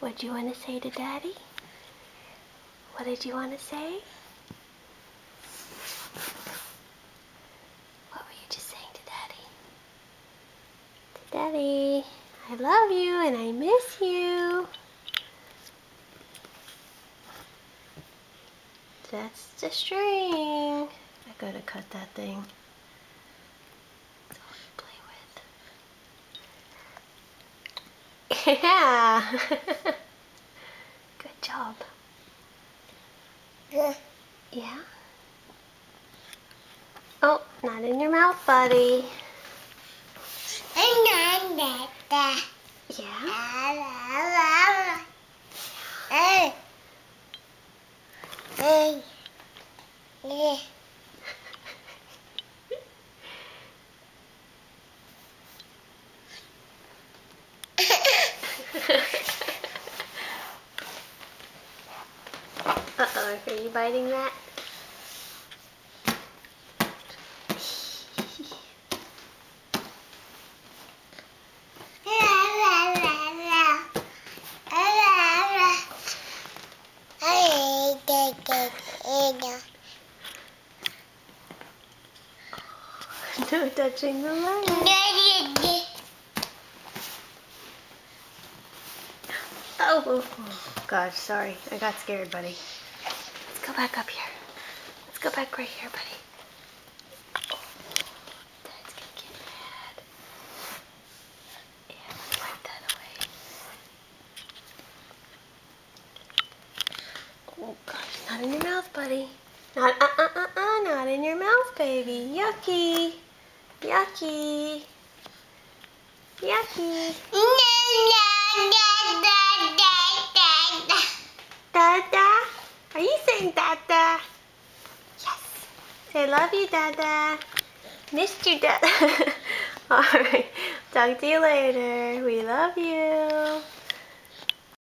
What do you want to say to Daddy? What did you want to say? What were you just saying to Daddy? To Daddy, I love you and I miss you. That's the string. I gotta cut that thing. That's all you play with. Yeah. Good job. Yeah? Oh, not in your mouth, buddy. Yeah? Uh-oh, are you biting that? No touching the leg. Oh, gosh, sorry. I got scared, buddy. Let's go back up here. Let's go back right here, buddy. Dad's gonna get mad. Yeah, let's wipe that away. Oh, gosh, not in your mouth, buddy. Not in your mouth, baby. Yucky. Yucky. Yucky. Dada? Are you saying Dada? Yes. Say love you, Dada. Missed you, Dada. Alright. Talk to you later. We love you.